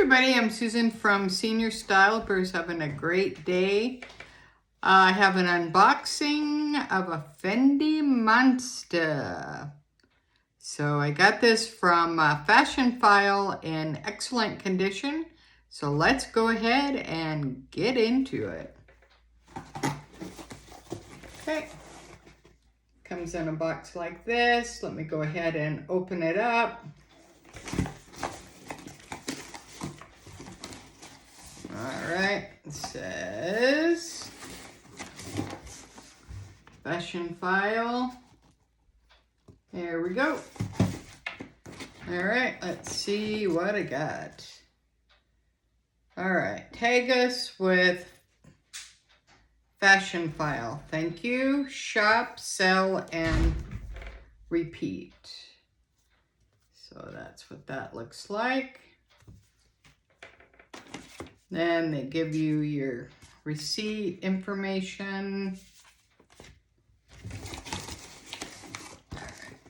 everybody, I'm Susan from Srstyle. Bear's having a great day. I have an unboxing of a Fendi Monster. So I got this from Fashion File in excellent condition. So let's go ahead and get into it. Okay, comes in a box like this. Let me go ahead and open it up. Alright, it says Fashion File. There we go. Alright, let's see what I got. Alright, tag us with Fashion File. Thank you. Shop, sell, and repeat. So that's what that looks like. Then they give you your receipt information.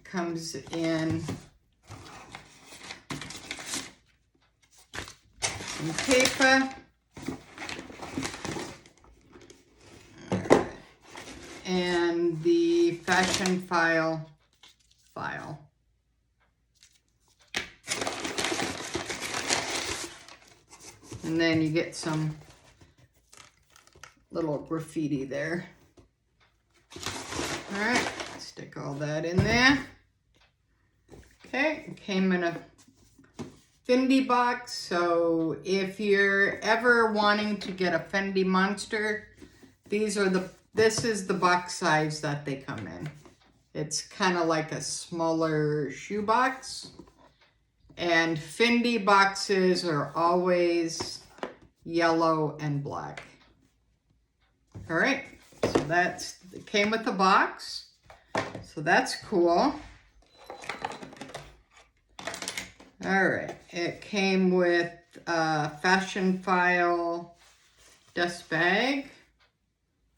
Comes in some paper. And the Fashion File file. And then you get some little graffiti there. All right, stick all that in there. Okay, it came in a Fendi box. So if you're ever wanting to get a Fendi Monster, this is the box size that they come in. It's kind of like a smaller shoe box. And Fendi boxes are always yellow and black. All right, so it came with the box. So that's cool. All right, it came with a Fashion File dust bag.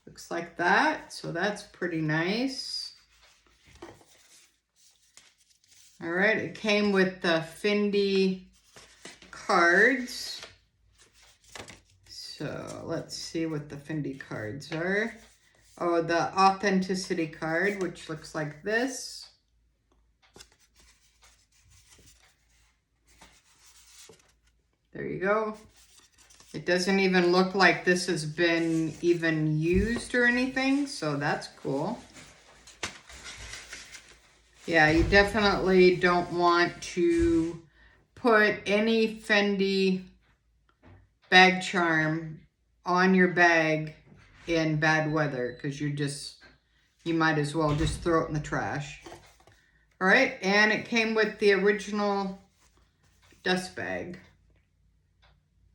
Looks like that, so that's pretty nice. All right, it came with the Fendi cards. So let's see what the Fendi cards are. Oh, the authenticity card, which looks like this. There you go. It doesn't even look like this has been even used or anything, so that's cool. Yeah, you definitely don't want to put any Fendi bag charm on your bag in bad weather because you might as well just throw it in the trash. All right, and it came with the original dust bag.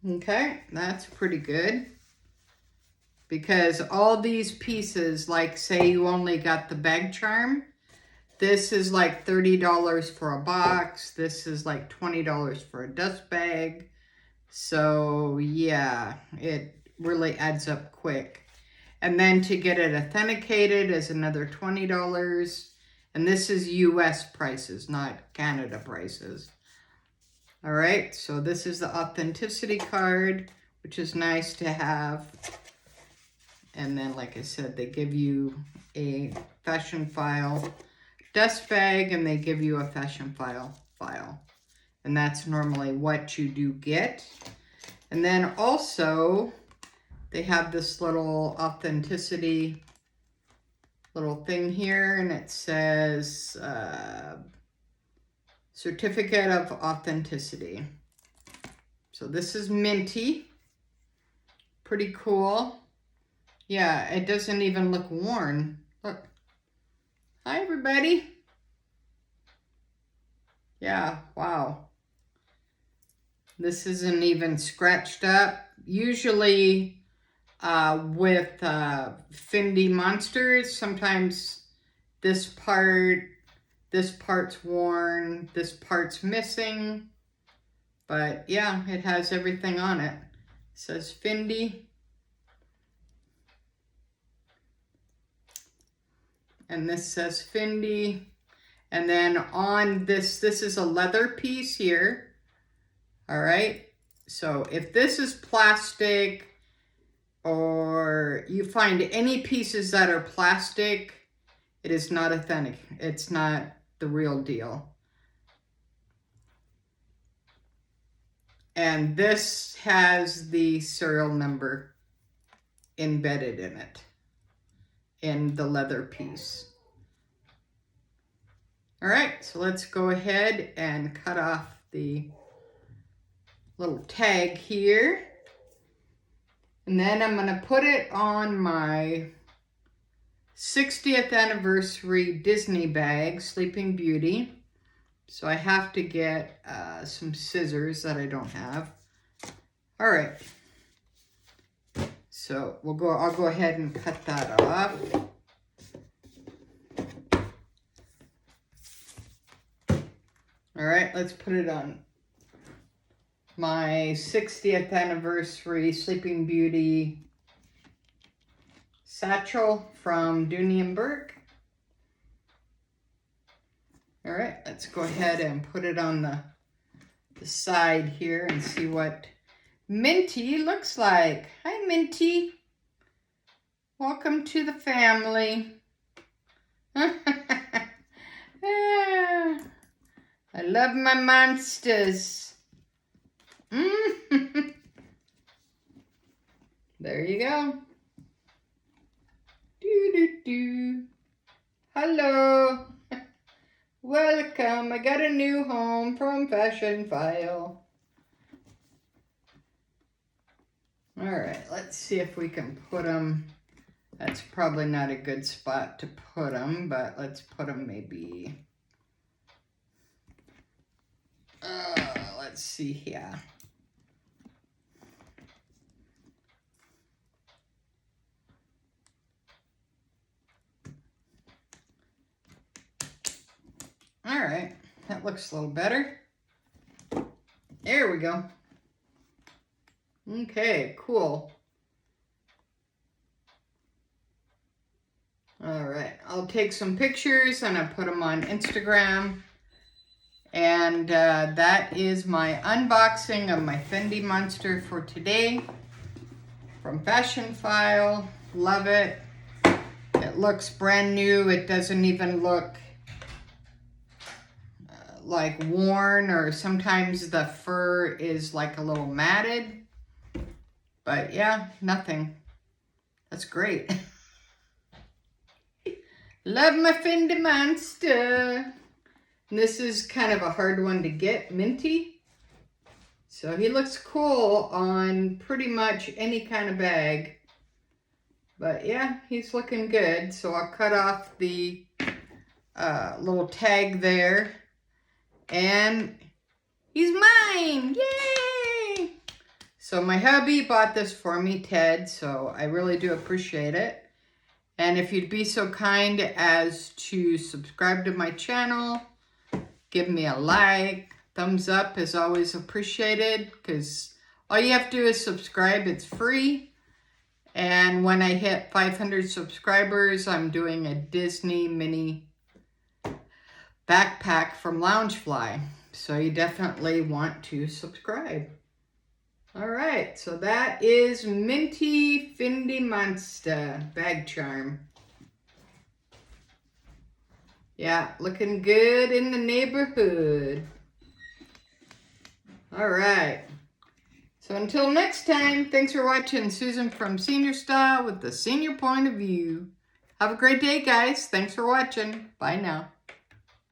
Okay, that's pretty good. Because all these pieces, like say you only got the bag charm, this is like $30 for a box. This is like $20 for a dust bag. So yeah, it really adds up quick. And then to get it authenticated is another $20. And this is US prices, not Canada prices. All right, so this is the authenticity card, which is nice to have. And then, like I said, they give you a Fashion File dust bag, and they give you a Fashion File file. And that's normally what you do get. And then also, they have this little authenticity little thing here, and it says Certificate of Authenticity. So this is Minty. Pretty cool. Yeah, it doesn't even look worn. Look. Hi, everybody. Yeah, wow. This isn't even scratched up. Usually with Fendi Monsters, sometimes this part's worn, this part's missing. But yeah, it has everything on it. It says Fendi. And this says Fendi. And then on this is a leather piece here. All right. So if this is plastic or you find any pieces that are plastic, it is not authentic. It's not the real deal. And this has the serial number embedded in it, in the leather piece. All right, so let's go ahead and cut off the little tag here. And then I'm gonna put it on my 60th anniversary Disney bag, Sleeping Beauty. So I have to get some scissors that I don't have. All right. So I'll go ahead and cut that off. All right, let's put it on my 60th anniversary Sleeping Beauty satchel from Dooney & Bourke. All right, let's go ahead and put it on the side here and see what Minty looks like. Hi, Minty. Welcome to the family. I love my monsters. There you go. Do. Hello. Welcome. I got a new home from Fashionphile. All right, let's see if we can put them. That's probably not a good spot to put them, but let's put them maybe. Let's see here. All right, that looks a little better. There we go. Okay, cool. All right, I'll take some pictures and I'll put them on Instagram. And that is my unboxing of my Fendi Monster for today from Fashionphile. Love it. It looks brand new. It doesn't even look like worn, or sometimes the fur is like a little matted. But yeah, nothing. That's great. Love my Fendi Monster. And this is kind of a hard one to get, Minty. So he looks cool on pretty much any kind of bag. But yeah, he's looking good. So I'll cut off the little tag there. And he's mine! Yay! So my hubby bought this for me, Ted, so I really do appreciate it. And if you'd be so kind as to subscribe to my channel, give me a like, thumbs up is always appreciated, because all you have to do is subscribe, it's free. And when I hit 500 subscribers, I'm doing a Disney mini backpack from Loungefly. So you definitely want to subscribe. All right, so that is Minty Fendi Monster bag charm. Yeah, looking good in the neighborhood. All right. So until next time, thanks for watching Susan from Srstyle with the senior point of view. Have a great day, guys. Thanks for watching. Bye now.